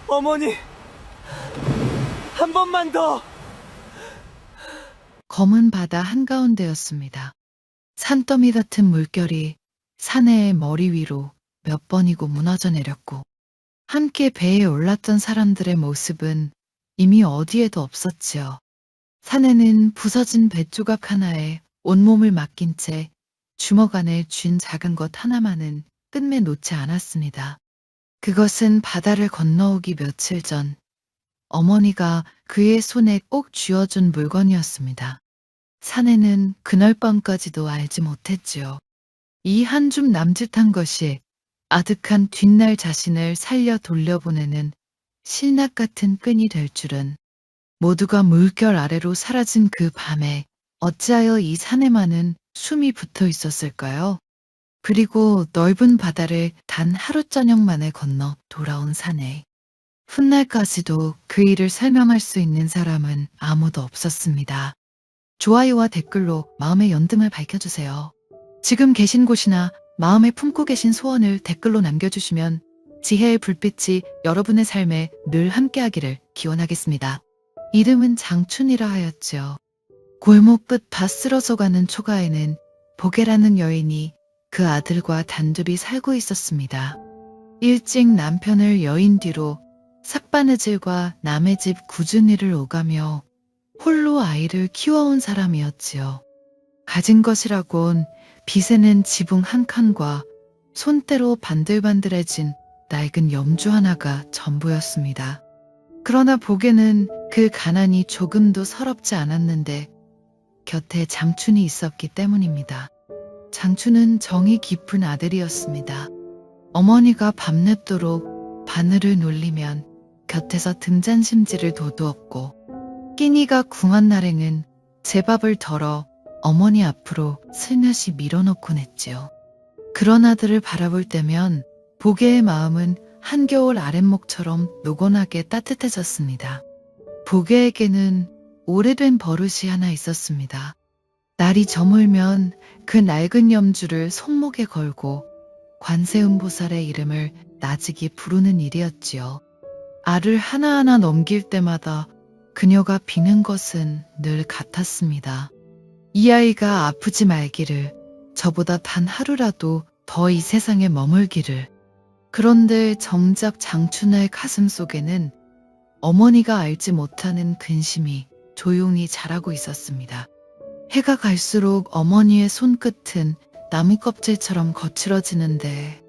어머니, 한 번만 더! 검은 바다 한가운데였습니다. 산더미 같은 물결이 사내의 머리 위로 몇 번이고 무너져 내렸고, 함께 배에 올랐던 사람들의 모습은 이미 어디에도 없었지요. 사내는 부서진 뱃조각 하나에 온몸을 맡긴 채 주먹 안에 쥔 작은 것 하나만은 끝내 놓지 않았습니다. 그것은 바다를 건너오기 며칠 전 어머니가 그의 손에 꼭 쥐어준 물건이었습니다. 사내는 그날 밤까지도 알지 못했지요. 이 한 줌 남짓한 것이 아득한 뒷날 자신을 살려 돌려보내는 실낱 같은 끈이 될 줄은. 모두가 물결 아래로 사라진 그 밤에 어찌하여 이 사내만은 숨이 붙어 있었을까요? 그리고 넓은 바다를 단 하루 저녁 만에 건너 돌아온 사내. 훗날까지도 그 일을 설명할 수 있는 사람은 아무도 없었습니다. 좋아요와 댓글로 마음의 연등을 밝혀주세요. 지금 계신 곳이나 마음에 품고 계신 소원을 댓글로 남겨주시면 지혜의 불빛이 여러분의 삶에 늘 함께하기를 기원하겠습니다. 이름은 장춘이라 하였지요. 골목 끝 밭 쓸어서가는 초가에는 보게라는 여인이 그 아들과 단둘이 살고 있었습니다. 일찍 남편을 여인 뒤로 삭바느질과 남의 집 굳은 일을 오가며 홀로 아이를 키워온 사람이었지요. 가진 것이라곤 빚에는 지붕 한 칸과 손때로 반들반들해진 낡은 염주 하나가 전부였습니다. 그러나 보게는 그 가난이 조금도 서럽지 않았는데 곁에 장춘이 있었기 때문입니다. 장춘은 정이 깊은 아들이었습니다. 어머니가 밤늦도록 바늘을 놀리면 곁에서 등잔심지를 도두었고, 끼니가 궁한 날에는 제밥을 덜어 어머니 앞으로 슬며시 밀어놓곤 했지요. 그런 아들을 바라볼 때면 보게의 마음은 한겨울 아랫목처럼 노곤하게 따뜻해졌습니다. 보게에게는 오래된 버릇이 하나 있었습니다. 날이 저물면 그 낡은 염주를 손목에 걸고 관세음보살의 이름을 나직이 부르는 일이었지요. 알을 하나하나 넘길 때마다 그녀가 비는 것은 늘 같았습니다. 이 아이가 아프지 말기를, 저보다 단 하루라도 더 이 세상에 머물기를. 그런데 정작 장춘의 가슴 속에는 어머니가 알지 못하는 근심이 조용히 자라고 있었습니다. 해가 갈수록 어머니의 손끝은 나무 껍질처럼 거칠어지는데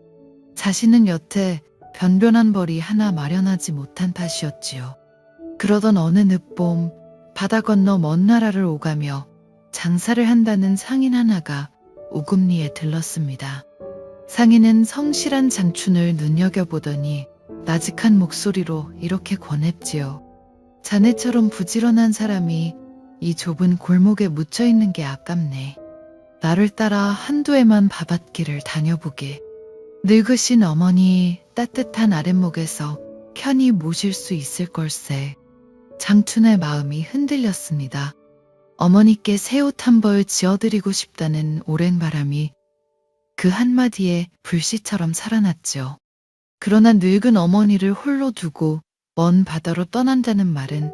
자신은 여태 변변한 벌이 하나 마련하지 못한 탓이었지요. 그러던 어느 늦봄 바다 건너 먼 나라를 오가며 장사를 한다는 상인 하나가 우금리에 들렀습니다. 상인은 성실한 장춘을 눈여겨보더니 나직한 목소리로 이렇게 권했지요. 자네처럼 부지런한 사람이 이 좁은 골목에 묻혀있는 게 아깝네. 나를 따라 한두 해만 바닷길을 다녀보게. 늙으신 어머니 따뜻한 아랫목에서 편히 모실 수 있을 걸세. 장춘의 마음이 흔들렸습니다. 어머니께 새 옷 한 벌 지어드리고 싶다는 오랜 바람이 그 한마디에 불씨처럼 살아났죠. 그러나 늙은 어머니를 홀로 두고 먼 바다로 떠난다는 말은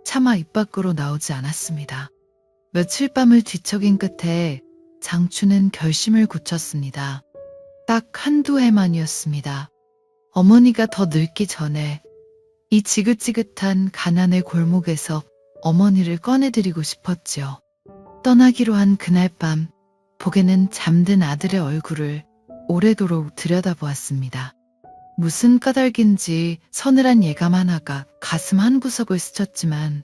차마 입 밖으로 나오지 않았습니다. 며칠 밤을 뒤척인 끝에 장춘은 결심을 굳혔습니다. 딱 한두 해만이었습니다. 어머니가 더 늙기 전에 이 지긋지긋한 가난의 골목에서 어머니를 꺼내드리고 싶었지요. 떠나기로 한 그날 밤, 보게는 잠든 아들의 얼굴을 오래도록 들여다보았습니다. 무슨 까닭인지 서늘한 예감 하나가 가슴 한구석을 스쳤지만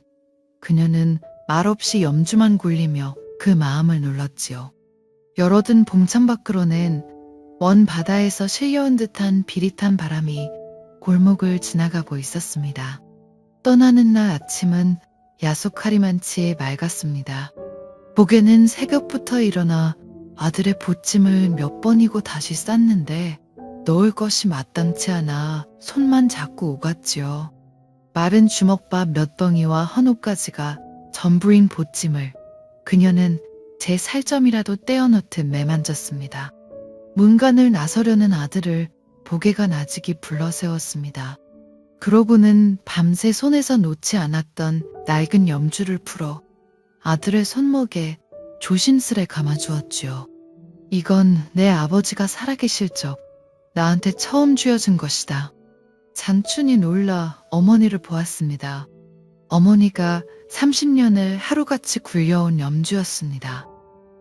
그녀는 말없이 염주만 굴리며 그 마음을 눌렀지요. 열어둔 봉창 밖으로는 먼 바다에서 실려온 듯한 비릿한 바람이 골목을 지나가고 있었습니다. 떠나는 날 아침은 야속하리만치 맑았습니다. 보게는 새벽부터 일어나 아들의 보찜을 몇 번이고 다시 쌌는데 넣을 것이 마땅치 않아 손만 자꾸 오갔지요. 마른 주먹밥 몇 덩이와 헌옷가지가 전부인 보찜을 그녀는 제 살점이라도 떼어넣듯 매만졌습니다. 문간을 나서려는 아들을 보게가 나직이 불러세웠습니다. 그러고는 밤새 손에서 놓지 않았던 낡은 염주를 풀어 아들의 손목에 조심스레 감아주었지요. 이건 내 아버지가 살아계실 적 나한테 처음 쥐어준 것이다. 장춘이 놀라 어머니를 보았습니다. 어머니가 30년을 하루같이 굴려온 염주였습니다.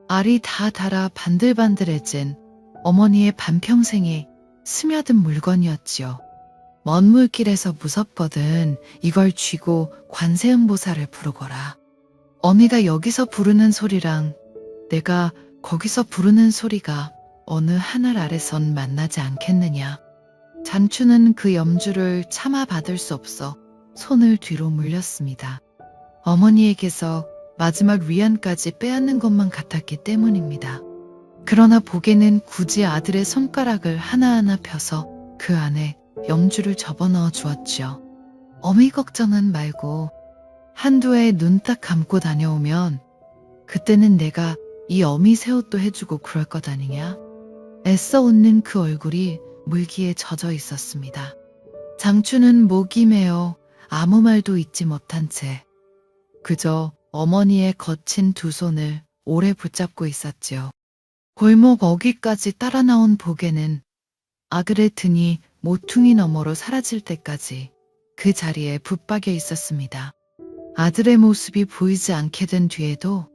알이 다 닳아 반들반들해진 어머니의 반평생에 스며든 물건이었지요. 먼 물길에서 무섭거든 이걸 쥐고 관세음보살을 부르거라. 어미가 여기서 부르는 소리랑 내가 거기서 부르는 소리가 어느 하늘 아래선 만나지 않겠느냐. 장춘은 그 염주를 참아 받을 수 없어 손을 뒤로 물렸습니다. 어머니에게서 마지막 위안까지 빼앗는 것만 같았기 때문입니다. 그러나 보게는 굳이 아들의 손가락을 하나하나 펴서 그 안에 염주를 접어넣어 주었지요. 어미 걱정은 말고 한두 해 눈 딱 감고 다녀오면 그때는 내가 이 어미 새 옷도 해주고 그럴 것 아니냐. 애써 웃는 그 얼굴이 물기에 젖어 있었습니다. 장춘은 목이 메어 아무 말도 잊지 못한 채 그저 어머니의 거친 두 손을 오래 붙잡고 있었지요. 골목 어귀까지 따라 나온 보게는 아들의 등이 모퉁이 너머로 사라질 때까지 그 자리에 붙박여 있었습니다. 아들의 모습이 보이지 않게 된 뒤에도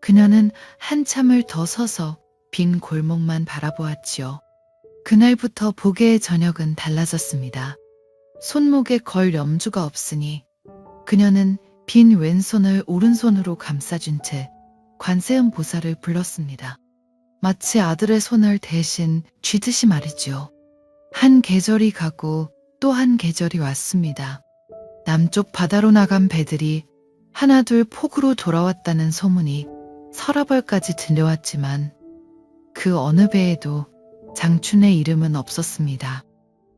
그녀는 한참을 더 서서 빈 골목만 바라보았지요. 그날부터 보게의 저녁은 달라졌습니다. 손목에 걸 염주가 없으니 그녀는 빈 왼손을 오른손으로 감싸준 채 관세음 보살을 불렀습니다. 마치 아들의 손을 대신 쥐듯이 말이지요. 한 계절이 가고 또 한 계절이 왔습니다. 남쪽 바다로 나간 배들이 하나둘 폭우로 돌아왔다는 소문이 서라벌까지 들려왔지만 그 어느 배에도 장춘의 이름은 없었습니다.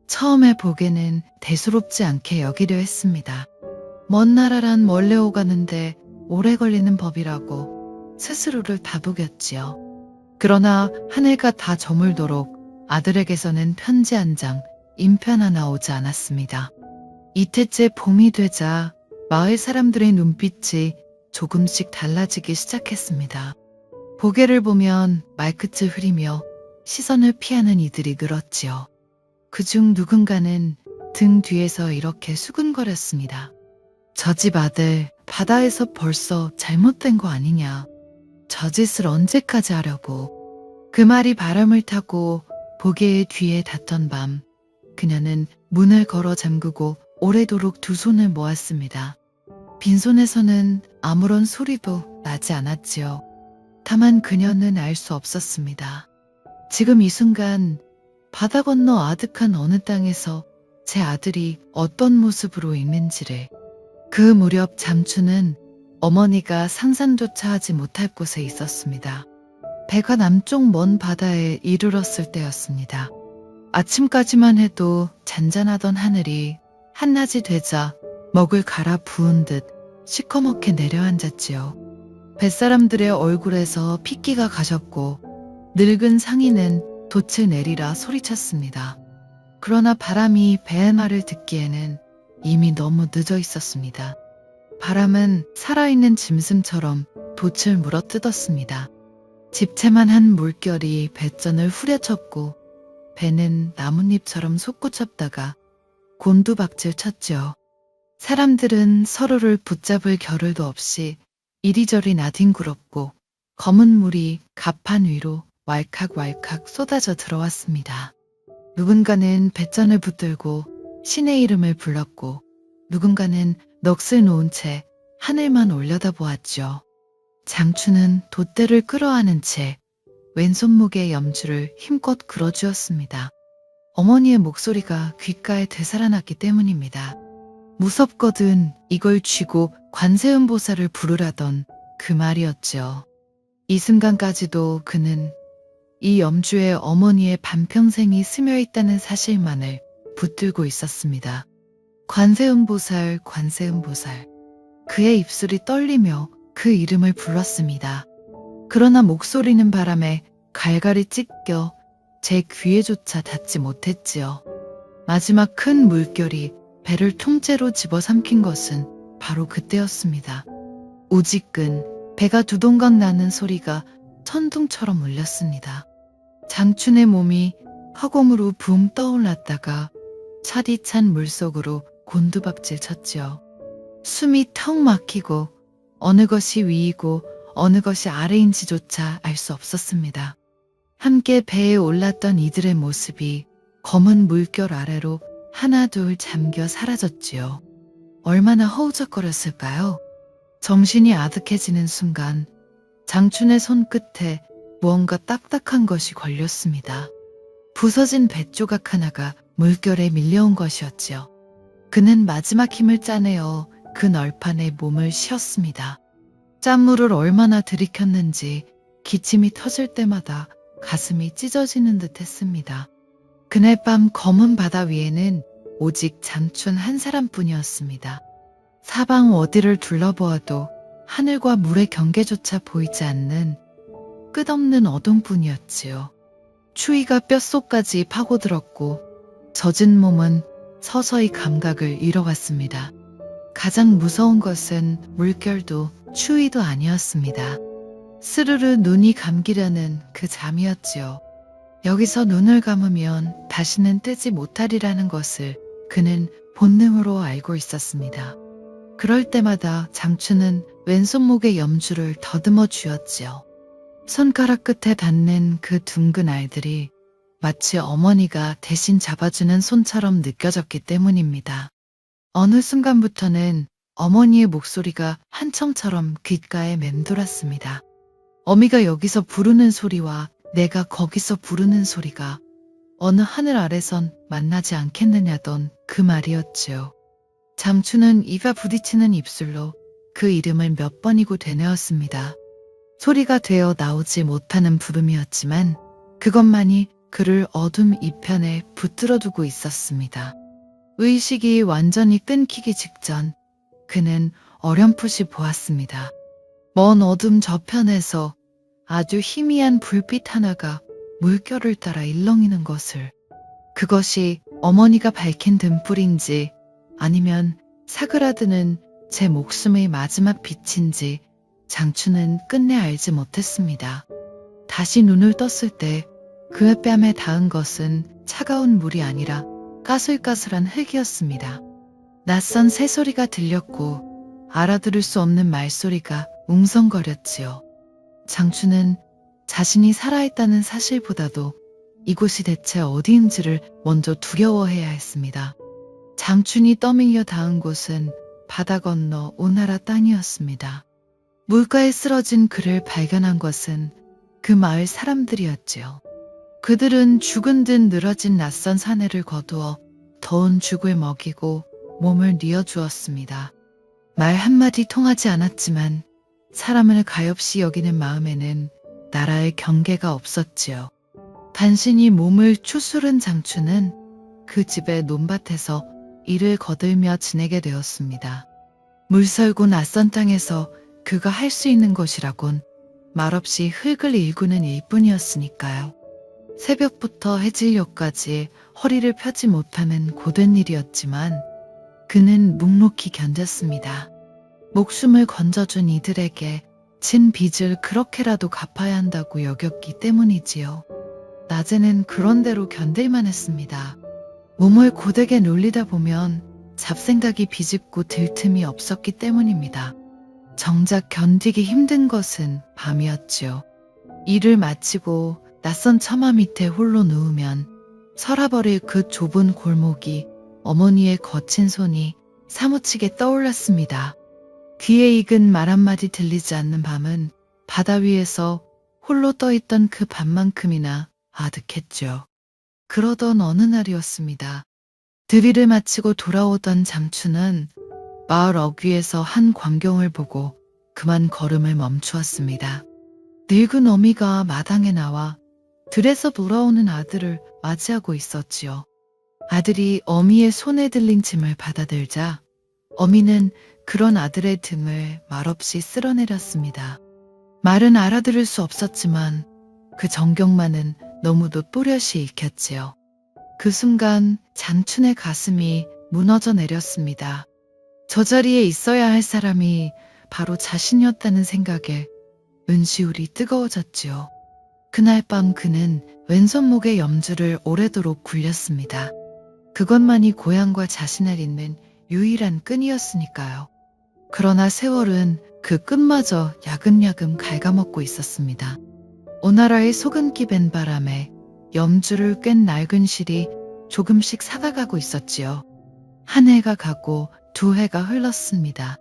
처음에 보게는 대수롭지 않게 여기려 했습니다. 먼 나라란 멀리 오가는데 오래 걸리는 법이라고 스스로를 다독였지요. 그러나 한 해가 다 저물도록 아들에게서는 편지 한 장, 인편 하나 오지 않았습니다. 이틀째 봄이 되자 마을 사람들의 눈빛이 조금씩 달라지기 시작했습니다. 보게를 보면 말끝을 흐리며 시선을 피하는 이들이 늘었지요. 그중 누군가는 등 뒤에서 이렇게 수근거렸습니다. 저 집 아들 바다에서 벌써 잘못된 거 아니냐. 저 짓을 언제까지 하려고. 그 말이 바람을 타고 보게의 뒤에 닿던 밤 그녀는 문을 걸어 잠그고 오래도록 두 손을 모았습니다. 빈손에서는 아무런 소리도 나지 않았지요. 다만 그녀는 알 수 없었습니다. 지금 이 순간 바다 건너 아득한 어느 땅에서 제 아들이 어떤 모습으로 있는지를. 그 무렵 장춘은 어머니가 상상조차 하지 못할 곳에 있었습니다. 배가 남쪽 먼 바다에 이르렀을 때였습니다. 아침까지만 해도 잔잔하던 하늘이 한낮이 되자 먹을 갈아 부은 듯 시커멓게 내려앉았지요. 뱃사람들의 얼굴에서 핏기가 가셨고 늙은 상인은 돛을 내리라 소리쳤습니다. 그러나 바람이 배의 말을 듣기에는 이미 너무 늦어 있었습니다. 바람은 살아있는 짐승처럼 돛을 물어뜯었습니다. 집채만한 물결이 뱃전을 후려쳤고 배는 나뭇잎처럼 솟구쳤다가 곤두박질 쳤죠. 사람들은 서로를 붙잡을 겨를도 없이 이리저리 나뒹굴었고 검은 물이 갑판 위로 왈칵왈칵 쏟아져 들어왔습니다. 누군가는 뱃전을 붙들고 신의 이름을 불렀고 누군가는 넋을 놓은 채 하늘만 올려다보았죠. 장춘은 돛대를 끌어안은 채 왼손목에 염주를 힘껏 그어주었습니다. 어머니의 목소리가 귓가에 되살아났기 때문입니다. 무섭거든 이걸 쥐고 관세음보살을 부르라던 그 말이었죠. 이 순간까지도 그는 이 염주에 어머니의 반평생이 스며 있다는 사실만을 붙들고 있었습니다. 관세음보살, 관세음보살. 그의 입술이 떨리며 그 이름을 불렀습니다. 그러나 목소리는 바람에 갈갈이 찢겨 제 귀에조차 닿지 못했지요. 마지막 큰 물결이 배를 통째로 집어삼킨 것은 바로 그때였습니다. 오직근 배가 두동강 나는 소리가 천둥처럼 울렸습니다. 장춘의 몸이 허공으로 붕 떠올랐다가 차디찬 물속으로 곤두박질 쳤지요. 숨이 턱 막히고 어느 것이 위이고 어느 것이 아래인지조차 알 수 없었습니다. 함께 배에 올랐던 이들의 모습이 검은 물결 아래로 하나둘 잠겨 사라졌지요. 얼마나 허우적거렸을까요? 정신이 아득해지는 순간 장춘의 손끝에 무언가 딱딱한 것이 걸렸습니다. 부서진 뱃조각 하나가 물결에 밀려온 것이었지요. 그는 마지막 힘을 짜내어 그 널판에 몸을 씌웠습니다. 짠물을 얼마나 들이켰는지 기침이 터질 때마다 가슴이 찢어지는 듯 했습니다. 그날 밤 검은 바다 위에는 오직 장춘 한 사람뿐이었습니다. 사방 어디를 둘러보아도 하늘과 물의 경계조차 보이지 않는 끝없는 어둠뿐이었지요. 추위가 뼛속까지 파고들었고 젖은 몸은 서서히 감각을 잃어갔습니다. 가장 무서운 것은 물결도 추위도 아니었습니다. 스르르 눈이 감기려는 그 잠이었지요. 여기서 눈을 감으면 다시는 뜨지 못하리라는 것을 그는 본능으로 알고 있었습니다. 그럴 때마다 장춘은 왼손목의 염주를 더듬어 쥐었지요. 손가락 끝에 닿는 그 둥근 알들이 마치 어머니가 대신 잡아주는 손처럼 느껴졌기 때문입니다. 어느 순간부터는 어머니의 목소리가 한청처럼 귓가에 맴돌았습니다. 어미가 여기서 부르는 소리와 내가 거기서 부르는 소리가 어느 하늘 아래선 만나지 않겠느냐던 그 말이었지요. 장춘은 이가 부딪히는 입술로 그 이름을 몇 번이고 되뇌었습니다. 소리가 되어 나오지 못하는 부름이었지만 그것만이 그를 어둠 이편에 붙들어두고 있었습니다. 의식이 완전히 끊기기 직전 그는 어렴풋이 보았습니다. 먼 어둠 저편에서 아주 희미한 불빛 하나가 물결을 따라 일렁이는 것을, 그것이 어머니가 밝힌 등불인지 아니면 사그라드는 제 목숨의 마지막 빛인지 장춘은 끝내 알지 못했습니다. 다시 눈을 떴을 때 그의 뺨에 닿은 것은 차가운 물이 아니라 까슬까슬한 흙이었습니다. 낯선 새소리가 들렸고 알아들을 수 없는 말소리가 웅성거렸지요. 장춘은 자신이 살아있다는 사실보다도 이곳이 대체 어디인지를 먼저 두려워해야 했습니다. 장춘이 떠밀려 닿은 곳은 바다 건너 오나라 땅이었습니다. 물가에 쓰러진 그를 발견한 것은 그 마을 사람들이었지요. 그들은 죽은 듯 늘어진 낯선 사내를 거두어 더운 죽을 먹이고 몸을 뉘어주었습니다. 말 한마디 통하지 않았지만 사람을 가엾이 여기는 마음에는 나라의 경계가 없었지요. 단신이 몸을 추스른 장춘은 그 집의 논밭에서 일을 거들며 지내게 되었습니다. 물설고 낯선 땅에서 그가 할 수 있는 것이라곤 말없이 흙을 일구는 일뿐이었으니까요. 새벽부터 해질녘까지 허리를 펴지 못하는 고된 일이었지만 그는 묵묵히 견뎠습니다. 목숨을 건져준 이들에게 진 빚을 그렇게라도 갚아야 한다고 여겼기 때문이지요. 낮에는 그런대로 견딜만 했습니다. 몸을 고되게 놀리다 보면 잡생각이 비집고 들 틈이 없었기 때문입니다. 정작 견디기 힘든 것은 밤이었지요. 일을 마치고 낯선 처마 밑에 홀로 누우면 서라버릴 그 좁은 골목이 어머니의 거친 손이 사무치게 떠올랐습니다. 귀에 익은 말 한마디 들리지 않는 밤은 바다 위에서 홀로 떠있던 그 밤만큼이나 아득했죠. 그러던 어느 날이었습니다. 들이를 마치고 돌아오던 장춘은 마을 어귀에서 한 광경을 보고 그만 걸음을 멈추었습니다. 늙은 어미가 마당에 나와 들에서 돌아오는 아들을 맞이하고 있었지요. 아들이 어미의 손에 들린 짐을 받아들자 어미는 그런 아들의 등을 말없이 쓸어내렸습니다. 말은 알아들을 수 없었지만 그 정경만은 너무도 또렷이 읽혔지요. 그 순간 장춘의 가슴이 무너져 내렸습니다. 저 자리에 있어야 할 사람이 바로 자신이었다는 생각에 은시울이 뜨거워졌지요. 그날 밤 그는 왼손목에 염주를 오래도록 굴렸습니다. 그것만이 고향과 자신을 잇는 유일한 끈이었으니까요. 그러나 세월은 그 끈마저 야금야금 갉아먹고 있었습니다. 오나라의 소금기 밴 바람에 염주를 꿰ν 낡은 실이 조금씩 사가가고 있었지요. 한 해가 가고 두 해가 흘렀습니다.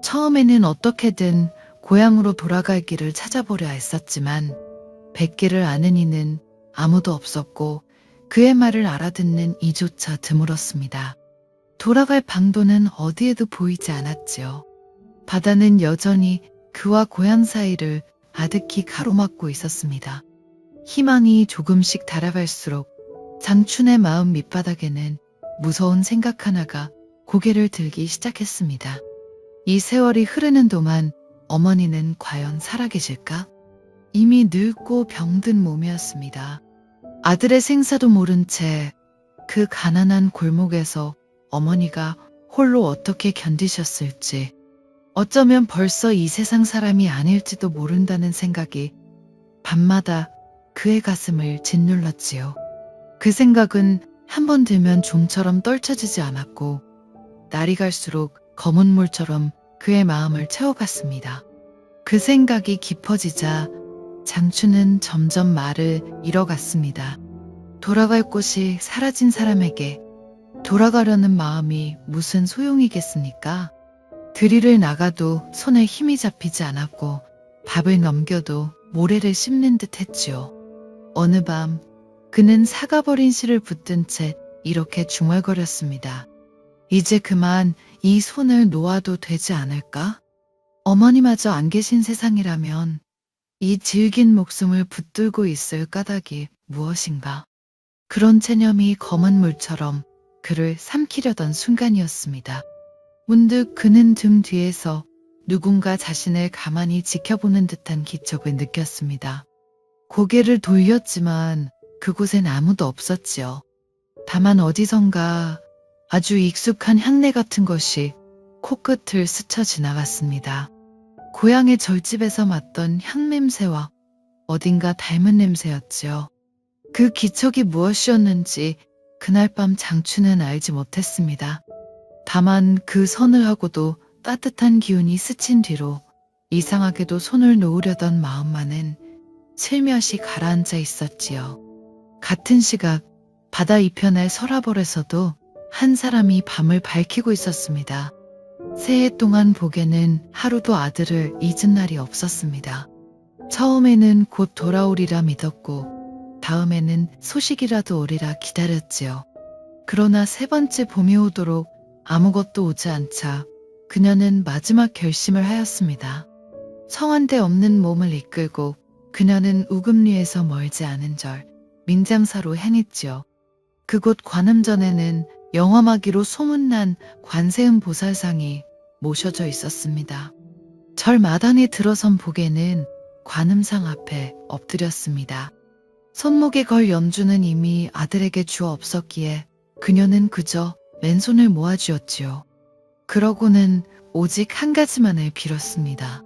처음에는 어떻게든 고향으로 돌아갈 길을 찾아보려 했었지만 뵙기를 아는 이는 아무도 없었고 그의 말을 알아듣는 이조차 드물었습니다. 돌아갈 방도는 어디에도 보이지 않았지요. 바다는 여전히 그와 고향 사이를 아득히 가로막고 있었습니다. 희망이 조금씩 달아갈수록 장춘의 마음 밑바닥에는 무서운 생각 하나가 고개를 들기 시작했습니다. 이 세월이 흐르는 동안 어머니는 과연 살아계실까? 이미 늙고 병든 몸이었습니다. 아들의 생사도 모른 채 그 가난한 골목에서 어머니가 홀로 어떻게 견디셨을지, 어쩌면 벌써 이 세상 사람이 아닐지도 모른다는 생각이 밤마다 그의 가슴을 짓눌렀지요. 그 생각은 한 번 들면 좀처럼 떨쳐지지 않았고 날이 갈수록 검은 물처럼 그의 마음을 채워갔습니다. 그 생각이 깊어지자 장춘은 점점 말을 잃어갔습니다. 돌아갈 곳이 사라진 사람에게 돌아가려는 마음이 무슨 소용이겠습니까? 들이를 나가도 손에 힘이 잡히지 않았고 밥을 넘겨도 모래를 씹는 듯 했지요. 어느 밤 그는 사가버린 실을 붙든 채 이렇게 중얼거렸습니다. 이제 그만 이 손을 놓아도 되지 않을까? 어머니마저 안 계신 세상이라면 이 질긴 목숨을 붙들고 있을 까닭이 무엇인가? 그런 체념이 검은 물처럼 그를 삼키려던 순간이었습니다. 문득 그는 등 뒤에서 누군가 자신을 가만히 지켜보는 듯한 기척을 느꼈습니다. 고개를 돌렸지만 그곳엔 아무도 없었지요. 다만 어디선가 아주 익숙한 향내 같은 것이 코끝을 스쳐 지나갔습니다. 고향의 절집에서 맡던 향냄새와 어딘가 닮은 냄새였지요. 그 기척이 무엇이었는지 그날 밤 장춘은 알지 못했습니다. 다만 그 서늘하고도 따뜻한 기운이 스친 뒤로 이상하게도 손을 놓으려던 마음만은 슬며시 가라앉아 있었지요. 같은 시각 바다 이편의 서라벌에서도 한 사람이 밤을 밝히고 있었습니다. 새해 동안 복에는 하루도 아들을 잊은 날이 없었습니다. 처음에는 곧 돌아오리라 믿었고 다음에는 소식이라도 오리라 기다렸지요. 그러나 세 번째 봄이 오도록 아무것도 오지 않자 그녀는 마지막 결심을 하였습니다. 성한데 없는 몸을 이끌고 그녀는 우금리에서 멀지 않은 절 민장사로 행했지요. 그곳 관음전에는 영험하기로 소문난 관세음 보살상이 모셔져 있었습니다. 절 마당에 들어선 복에는 관음상 앞에 엎드렸습니다. 손목에 걸 염주는 이미 아들에게 주어 없었기에 그녀는 그저 맨손을 모아주었지요. 그러고는 오직 한 가지만을 빌었습니다.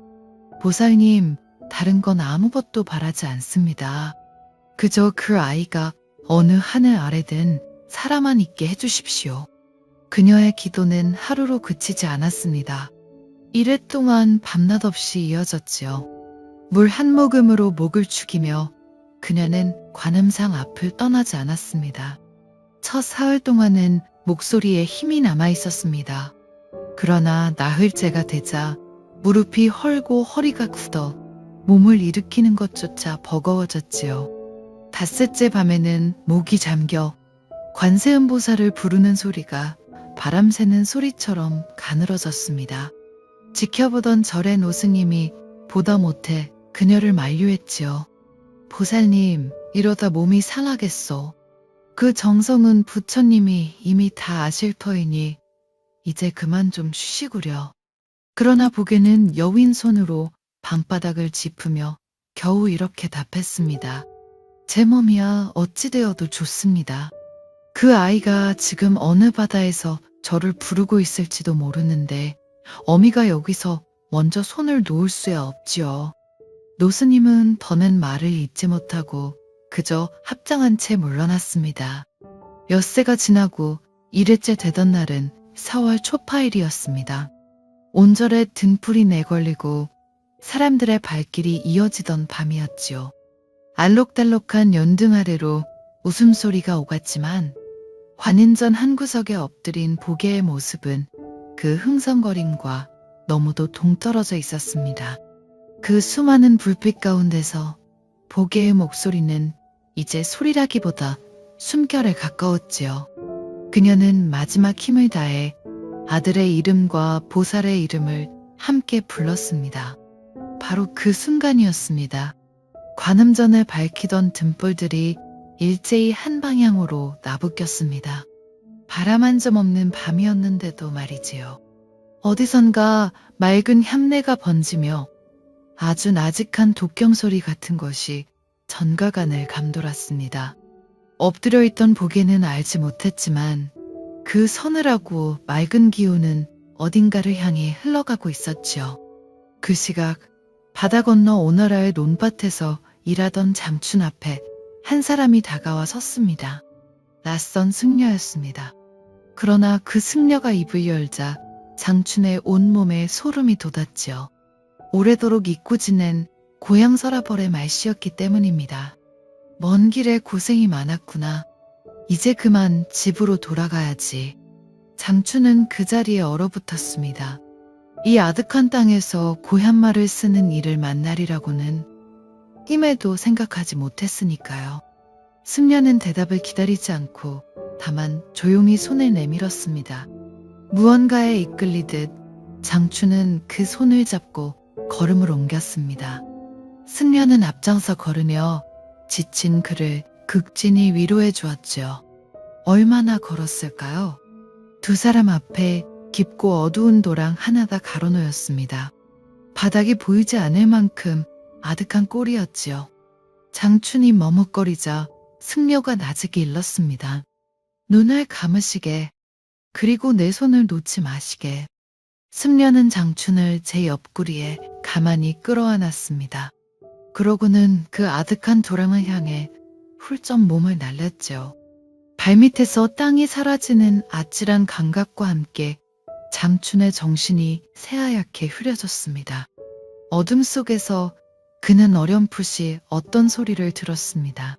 보살님, 다른 건 아무것도 바라지 않습니다. 그저 그 아이가 어느 하늘 아래든 살아만 있게 해주십시오. 그녀의 기도는 하루로 그치지 않았습니다. 이래 동안 밤낮 없이 이어졌지요. 물 한 모금으로 목을 축이며 그녀는 관음상 앞을 떠나지 않았습니다. 첫 사흘 동안은 목소리에 힘이 남아 있었습니다. 그러나 나흘째가 되자 무릎이 헐고 허리가 굳어 몸을 일으키는 것조차 버거워졌지요. 닷새째 밤에는 목이 잠겨 관세음보살을 부르는 소리가 바람 새는 소리처럼 가늘어졌습니다. 지켜보던 절의 노스님이 보다 못해 그녀를 만류했지요. 보살님, 이러다 몸이 상하겠소. 그 정성은 부처님이 이미 다 아실 터이니 이제 그만 좀 쉬시구려. 그러나 복에는 여윈 손으로 방바닥을 짚으며 겨우 이렇게 답했습니다. 제 몸이야 어찌되어도 좋습니다. 그 아이가 지금 어느 바다에서 저를 부르고 있을지도 모르는데 어미가 여기서 먼저 손을 놓을 수야 없지요. 노스님은 더는 말을 잇지 못하고 그저 합장한 채 물러났습니다. 엿새가 지나고 1회째 되던 날은 4월 초파일이었습니다. 온절에 등불이 내걸리고 사람들의 발길이 이어지던 밤이었지요. 알록달록한 연등 아래로 웃음소리가 오갔지만 관인전 한 구석에 엎드린 보게의 모습은 그 흥성거림과 너무도 동떨어져 있었습니다. 그 수많은 불빛 가운데서 보게의 목소리는 이제 소리라기보다 숨결에 가까웠지요. 그녀는 마지막 힘을 다해 아들의 이름과 보살의 이름을 함께 불렀습니다. 바로 그 순간이었습니다. 관음전을 밝히던 등불들이 일제히 한 방향으로 나부꼈습니다. 바람 한 점 없는 밤이었는데도 말이지요. 어디선가 맑은 향내가 번지며 아주 나직한 독경소리 같은 것이 전가간을 감돌았습니다. 엎드려 있던 보게는 알지 못했지만 그 서늘하고 맑은 기운은 어딘가를 향해 흘러가고 있었지요. 그 시각 바다 건너 오나라의 논밭에서 일하던 장춘 앞에 한 사람이 다가와 섰습니다. 낯선 승려였습니다. 그러나 그 승려가 입을 열자 장춘의 온몸에 소름이 돋았지요. 오래도록 잊고 지낸 고향 서라벌의 말씨였기 때문입니다. 먼 길에 고생이 많았구나. 이제 그만 집으로 돌아가야지. 장춘은 그 자리에 얼어붙었습니다. 이 아득한 땅에서 고향말을 쓰는 일을 만날이라고는 꿈에도 생각하지 못했으니까요. 승려는 대답을 기다리지 않고 다만 조용히 손을 내밀었습니다. 무언가에 이끌리듯 장춘은 그 손을 잡고 걸음을 옮겼습니다. 승려는 앞장서 걸으며 지친 그를 극진히 위로해 주었지요. 얼마나 걸었을까요? 두 사람 앞에 깊고 어두운 도랑 하나가 가로놓였습니다. 바닥이 보이지 않을 만큼 아득한 꼴이었지요. 장춘이 머뭇거리자 승려가 나직이 일렀습니다. 눈을 감으시게, 그리고 내 손을 놓지 마시게. 승려는 장춘을 제 옆구리에 가만히 끌어안았습니다. 그러고는 그 아득한 도랑을 향해 훌쩍 몸을 날렸죠. 발밑에서 땅이 사라지는 아찔한 감각과 함께 장춘의 정신이 새하얗게 흐려졌습니다. 어둠 속에서 그는 어렴풋이 어떤 소리를 들었습니다.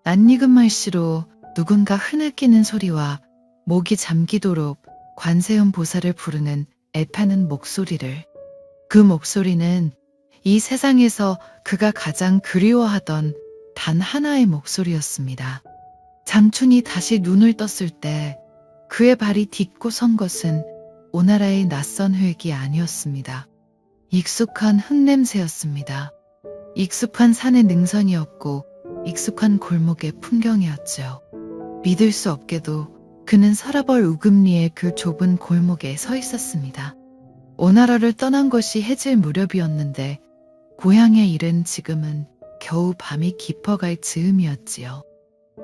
낯익은 말씨로 누군가 흐느끼는 소리와 목이 잠기도록 관세음 보살을 부르는 애타는 목소리를. 그 목소리는 이 세상에서 그가 가장 그리워하던 단 하나의 목소리였습니다. 장춘이 다시 눈을 떴을 때 그의 발이 딛고 선 것은 오나라의 낯선 흙이 아니었습니다. 익숙한 흙냄새였습니다. 익숙한 산의 능선이었고 익숙한 골목의 풍경이었죠. 믿을 수 없게도 그는 서라벌 우금리의 그 좁은 골목에 서 있었습니다. 오나라를 떠난 것이 해질 무렵이었는데 고향의 일은 지금은 겨우 밤이 깊어갈 즈음이었지요.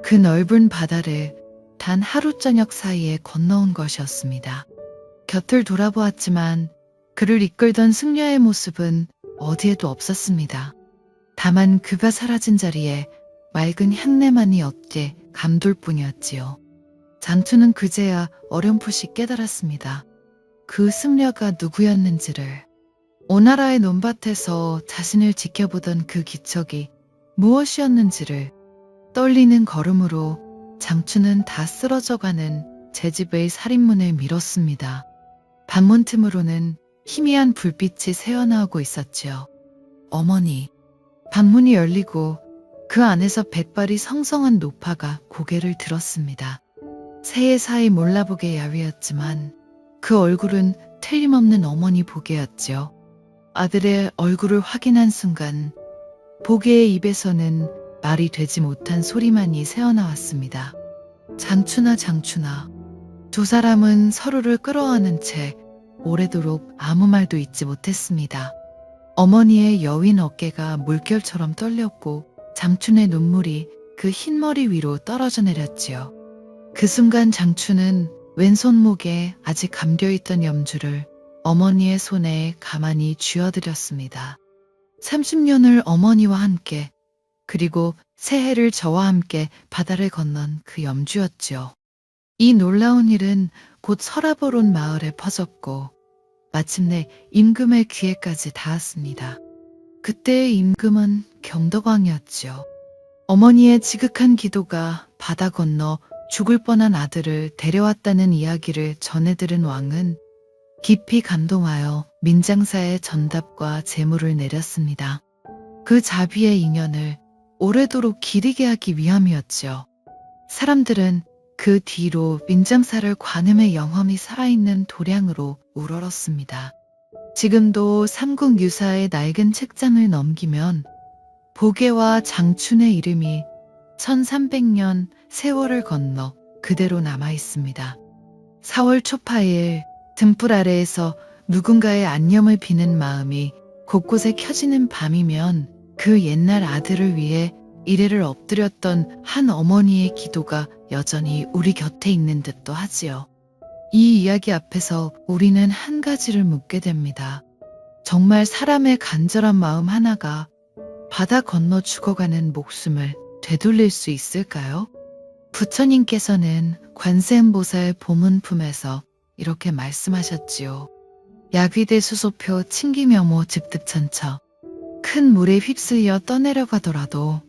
그 넓은 바다를 단 하루 저녁 사이에 건너온 것이었습니다. 곁을 돌아보았지만 그를 이끌던 승려의 모습은 어디에도 없었습니다. 다만 그가 사라진 자리에 맑은 향내만이 어깨 감돌 뿐이었지요. 장춘은 그제야 어렴풋이 깨달았습니다. 그 승려가 누구였는지를. 오나라의 논밭에서 자신을 지켜보던 그 기척이 무엇이었는지를. 떨리는 걸음으로 장춘은 다 쓰러져가는 제 집의 살인문을 밀었습니다. 반문 틈으로는 희미한 불빛이 새어나오고 있었지요. 어머니. 방문이 열리고 그 안에서 백발이 성성한 노파가 고개를 들었습니다. 새해 사이 몰라보게 야위었지만 그 얼굴은 틀림없는 어머니 보게였지요. 아들의 얼굴을 확인한 순간 보게의 입에서는 말이 되지 못한 소리만이 새어나왔습니다. 장춘아, 장춘아. 두 사람은 서로를 끌어안은 채 오래도록 아무 말도 잇지 못했습니다. 어머니의 여윈 어깨가 물결처럼 떨렸고 장춘의 눈물이 그 흰 머리 위로 떨어져 내렸지요. 그 순간 장춘은 왼손목에 아직 감겨있던 염주를 어머니의 손에 가만히 쥐어드렸습니다. 30년을 어머니와 함께, 그리고 새해를 저와 함께 바다를 건넌 그 염주였지요. 이 놀라운 일은 곧 서랍을 온 마을에 퍼졌고 마침내 임금의 귀에까지 닿았습니다. 그때의 임금은 경덕왕이었지요. 어머니의 지극한 기도가 바다 건너 죽을 뻔한 아들을 데려왔다는 이야기를 전해들은 왕은 깊이 감동하여 민장사에 전답과 제물을 내렸습니다. 그 자비의 인연을 오래도록 기리게 하기 위함이었지요. 사람들은 그 뒤로 민장사를 관음의 영험이 살아있는 도량으로 우러렀습니다. 지금도 삼국유사의 낡은 책장을 넘기면 보계와 장춘의 이름이 1300년 세월을 건너 그대로 남아 있습니다. 4월 초파일 등불 아래에서 누군가의 안녕을 비는 마음이 곳곳에 켜지는 밤이면 그 옛날 아들을 위해 이래를 엎드렸던 한 어머니의 기도가 여전히 우리 곁에 있는 듯도 하지요. 이 이야기 앞에서 우리는 한 가지를 묻게 됩니다. 정말 사람의 간절한 마음 하나가 바다 건너 죽어가는 목숨을 되돌릴 수 있을까요? 부처님께서는 관세음보살 보문품에서 이렇게 말씀하셨지요. 야귀대 수소표 친기명모 집득천처 큰 물에 휩쓸려 떠내려가더라도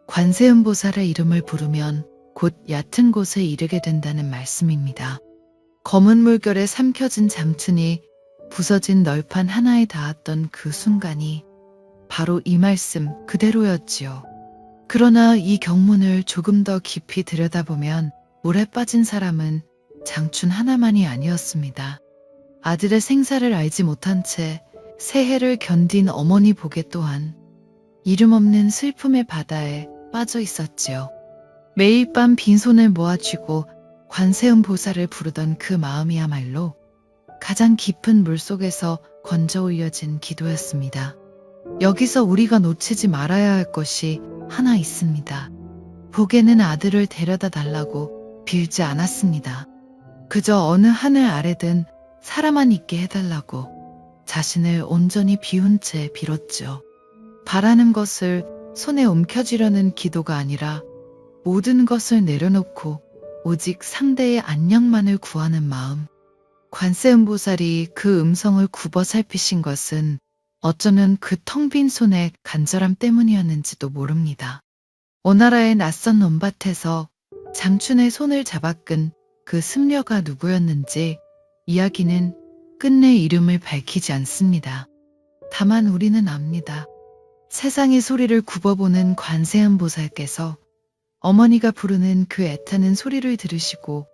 관세음보살의 이름을 부르면 곧 얕은 곳에 이르게 된다는 말씀입니다. 검은 물결에 삼켜진 장춘이 부서진 널판 하나에 닿았던 그 순간이 바로 이 말씀 그대로였지요. 그러나 이 경문을 조금 더 깊이 들여다보면 물에 빠진 사람은 장춘 하나만이 아니었습니다. 아들의 생사를 알지 못한 채 새해를 견딘 어머니 보게 또한 이름 없는 슬픔의 바다에 빠져 있었지요. 매일 밤 빈손을 모아쥐고 관세음 보살을 부르던 그 마음이야말로 가장 깊은 물속에서 건져 올려진 기도였습니다. 여기서 우리가 놓치지 말아야 할 것이 하나 있습니다. 보게는 아들을 데려다 달라고 빌지 않았습니다. 그저 어느 하늘 아래든 살아만 있게 해달라고 자신을 온전히 비운 채 빌었죠. 바라는 것을 손에 움켜쥐려는 기도가 아니라 모든 것을 내려놓고 오직 상대의 안녕만을 구하는 마음. 관세음보살이 그 음성을 굽어 살피신 것은 어쩌면 그 텅 빈 손의 간절함 때문이었는지도 모릅니다. 오나라의 낯선 논밭에서 장춘의 손을 잡아끈 그 승려가 누구였는지 이야기는 끝내 이름을 밝히지 않습니다. 다만 우리는 압니다. 세상의 소리를 굽어보는 관세음보살께서 어머니가 부르는 그 애타는 소리를 들으시고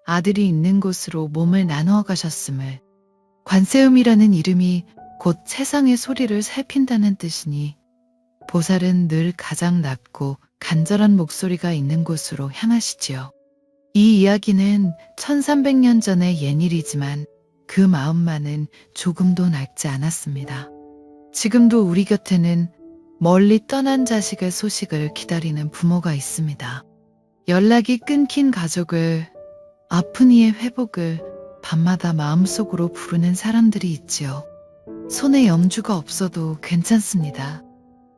아들이 있는 곳으로 몸을 나누어 가셨음을, 관세음이라는 이름이 곧 세상의 소리를 살핀다는 뜻이니 보살은 늘 가장 낮고 간절한 목소리가 있는 곳으로 향하시지요. 이 이야기는 1300년 전의 옛일이지만 그 마음만은 조금도 낡지 않았습니다. 지금도 우리 곁에는 멀리 떠난 자식의 소식을 기다리는 부모가 있습니다. 연락이 끊긴 가족을, 아픈 이의 회복을 밤마다 마음속으로 부르는 사람들이 있지요. 손에 염주가 없어도 괜찮습니다.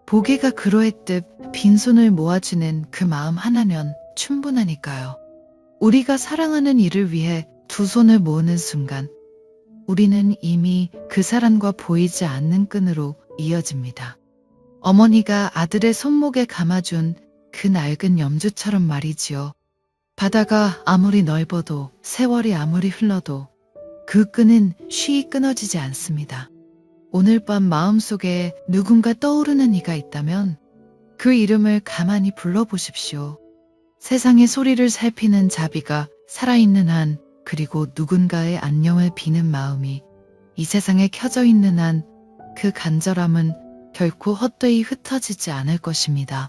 보게가 그러했듯 빈손을 모아주는 그 마음 하나면 충분하니까요. 우리가 사랑하는 이를 위해 두 손을 모으는 순간 우리는 이미 그 사람과 보이지 않는 끈으로 이어집니다. 어머니가 아들의 손목에 감아준 그 낡은 염주처럼 말이지요. 바다가 아무리 넓어도 세월이 아무리 흘러도 그 끈은 쉬이 끊어지지 않습니다. 오늘 밤 마음속에 누군가 떠오르는 이가 있다면 그 이름을 가만히 불러보십시오. 세상의 소리를 살피는 자비가 살아있는 한, 그리고 누군가의 안녕을 비는 마음이 이 세상에 켜져 있는 한 그 간절함은 결코 헛되이 흩어지지 않을 것입니다.